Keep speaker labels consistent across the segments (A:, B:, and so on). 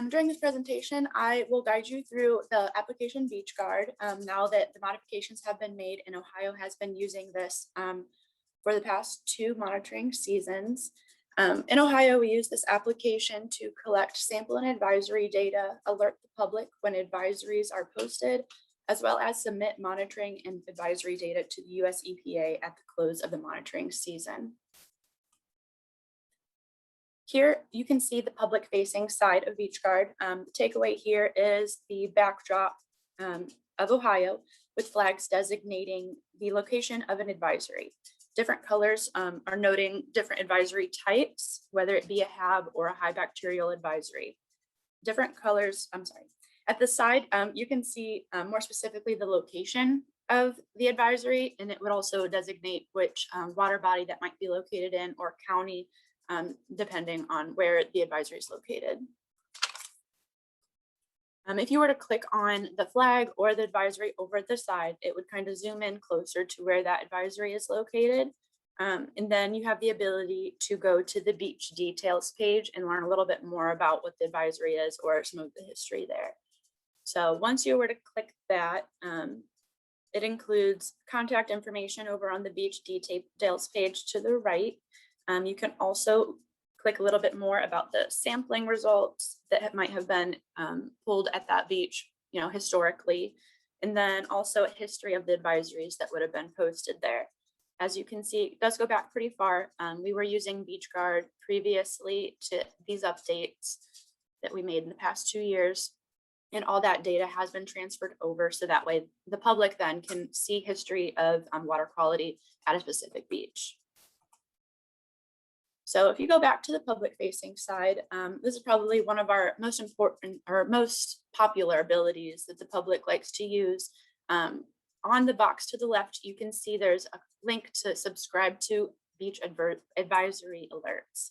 A: During this presentation, I will guide you through the application Beachguard. Now that the modifications have been made and Ohio has been using this for the past 2 monitoring seasons. In Ohio, we use this application to collect sample and advisory data, alert the public when advisories are posted, as well as submit monitoring and advisory data to the US EPA at the close of the monitoring season. Here, you can see the public-facing side of Beachguard. The takeaway here is the backdrop of Ohio with flags designating the location of an advisory. Different colors are noting different advisory types, whether it be a HAB or a high bacterial advisory. Different colors, at the side, you can see more specifically the location of the advisory, and it would also designate which water body that might be located in or county, depending on where the advisory is located. If you were to click on the flag or the advisory over at the side, it would kind of zoom in closer to where that advisory is located. And then you have the ability to go to the beach details page and learn a little bit more about what the advisory is or some of the history there. So once you were to click that, it includes contact information over on the beach details page to the right. You can also click a little bit more about the sampling results that might have been pulled at that beach, historically, and then also a history of the advisories that would have been posted there. As you can see, it does go back pretty far. We were using Beachguard previously to these updates that we made in the past 2 years, and all that data has been transferred over so that way the public then can see history of water quality at a specific beach. So if you go back to the public facing side, this is probably one of our most important or most popular abilities that the public likes to use. On the box to the left, you can see there's a link to subscribe to beach advisory alerts.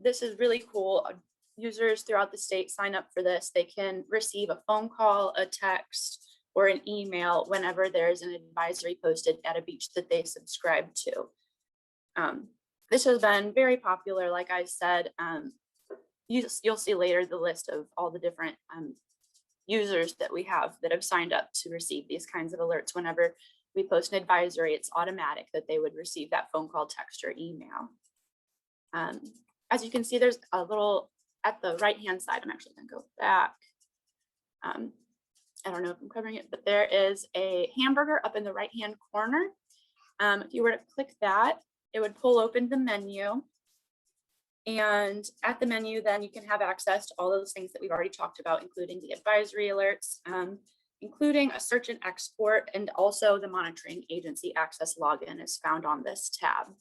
A: This is really cool. Users throughout the state sign up for this. They can receive a phone call, a text, or an email whenever there's an advisory posted at a beach that they subscribe to. This has been very popular, like I said. You'll see later the list of all the different users that we have that have signed up to receive these kinds of alerts. Whenever we post an advisory, it's automatic that they would receive that phone call, text, or email. As you can see, there's a little, at the right-hand side, I'm actually gonna go back. I don't know if I'm covering it, but there is a hamburger up in the right-hand corner. If you were to click that, it would pull open the menu. And at the menu, then you can have access to all those things that we've already talked about, including the advisory alerts, including a search and export, and also the monitoring agency access login is found on this tab.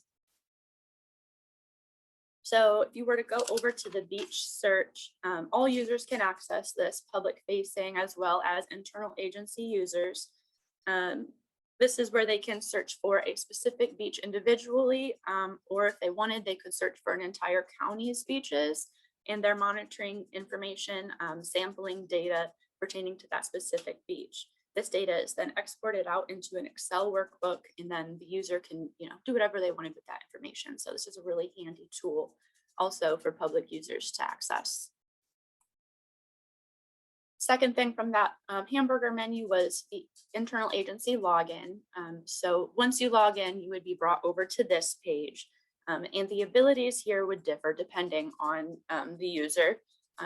A: So if you were to go over to the beach search, all users can access this, public facing as well as internal agency users. This is where they can search for a specific beach individually, or if they wanted, they could search for an entire county's beaches and their monitoring information, sampling data pertaining to that specific beach. This data is then exported out into an Excel workbook, and then the user can do whatever they wanted with that information. So this is a really handy tool also for public users to access. Second thing from that hamburger menu was the internal agency login. So once you log in, you would be brought over to this page. And the abilities here would differ depending on the user.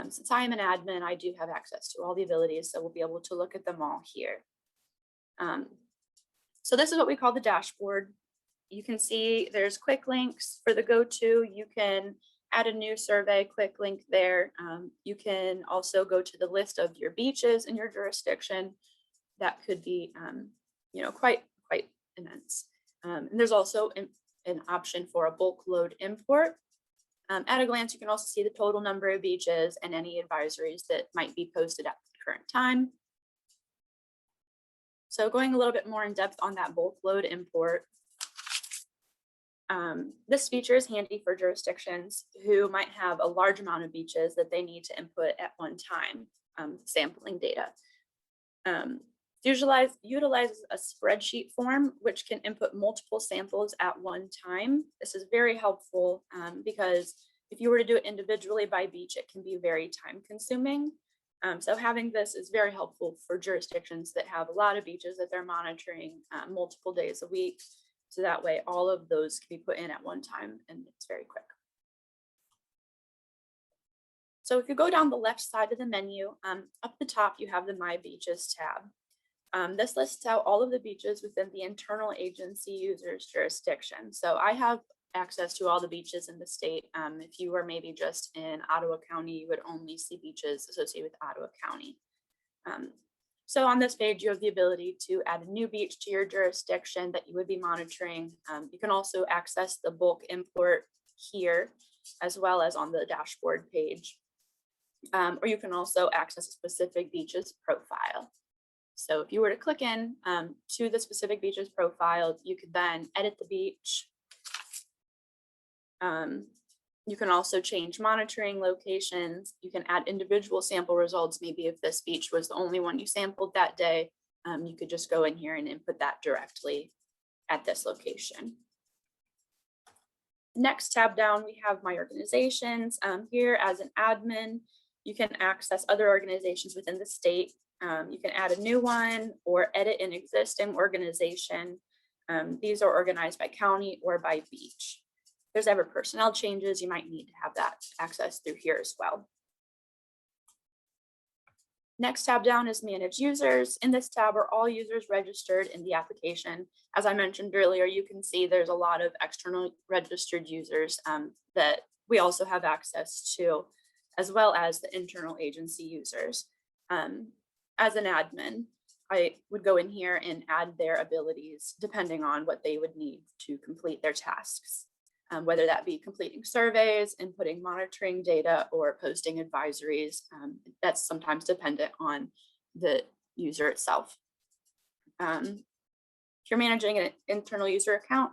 A: Since I am an admin, I do have access to all the abilities, so we'll be able to look at them all here. So this is what we call the dashboard. You can see there's quick links for the go-to. You can add a new survey, quick link there. You can also go to the list of your beaches in your jurisdiction. That could be, quite immense. And there's also an option for a bulk load import. At a glance, you can also see the total number of beaches and any advisories that might be posted at the current time. So going a little bit more in depth on that bulk load import, this feature is handy for jurisdictions who might have a large amount of beaches that they need to input at one time, sampling data. Utilizes a spreadsheet form, which can input multiple samples at one time. This is very helpful because If you were to do it individually by beach, it can be very time consuming. So having this is very helpful for jurisdictions that have a lot of beaches that they're monitoring multiple days a week. So that way all of those can be put in at one time and it's very quick. So if you go down the left side of the menu, up the top, you have the My Beaches tab. This lists out all of the beaches within the internal agency user's jurisdiction. So I have access to all the beaches in the state. If you were maybe just in Ottawa County, you would only see beaches associated with Ottawa County. So on this page, you have the ability to add a new beach to your jurisdiction that you would be monitoring. You can also access the bulk import here, as well as on the dashboard page. Or you can also access a specific beach's profile. So if you were to click in to the specific beach's profile, you could then edit the beach. You can also change monitoring locations. You can add individual sample results. Maybe if this beach was the only one you sampled that day, you could just go in here and input that directly at this location. Next tab down, we have My Organizations. Here as an admin, you can access other organizations within the state. You can add a new one or edit an existing organization. These are organized by county or by beach. If there's ever personnel changes, you might need to have that access through here as well. Next tab down is Manage Users. In this tab are all users registered in the application. As I mentioned earlier, you can see there's a lot of external registered users that we also have access to, as well as the internal agency users. As an admin, I would go in here and add their abilities depending on what they would need to complete their tasks, whether that be completing surveys, inputting monitoring data, or posting advisories. That's sometimes dependent on the user itself. If you're managing an internal user account,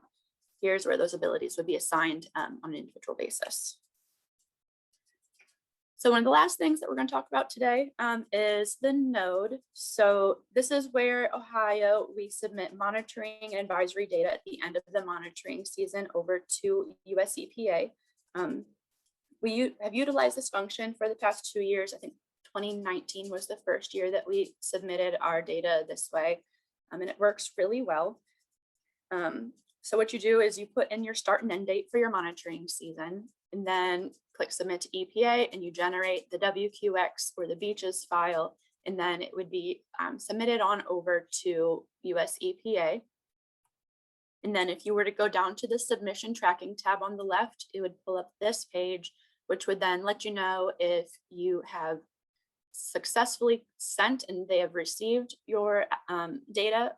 A: here's where those abilities would be assigned on an individual basis. So one of the last things that we're going to talk about today is the node. So this is where Ohio, we submit monitoring and advisory data at the end of the monitoring season over to US EPA. We have utilized this function for the past 2 years. I think 2019 was the first year that we submitted our data this way, and it works really well. So what you do is you put in your start and end date for your monitoring season, and then click Submit to EPA, and you generate the WQX or the beaches file, and then it would be submitted on over to US EPA. And then if you were to go down to the submission tracking tab on the left, it would pull up this page, which would then let you know if you have successfully sent and they have received your data,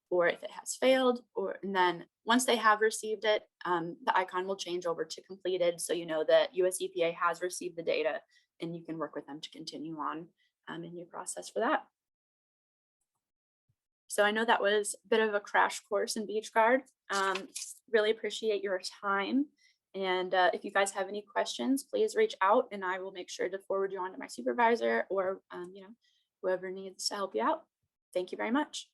A: or if it has failed, and then once they have received it, the icon will change over to completed. So you know that US EPA has received the data and you can work with them to continue on in your process for that. So I know that was a bit of a crash course in Beachguard. Really appreciate your time. And if you guys have any questions, please reach out and I will make sure to forward you on to my supervisor or whoever needs to help you out. Thank you very much.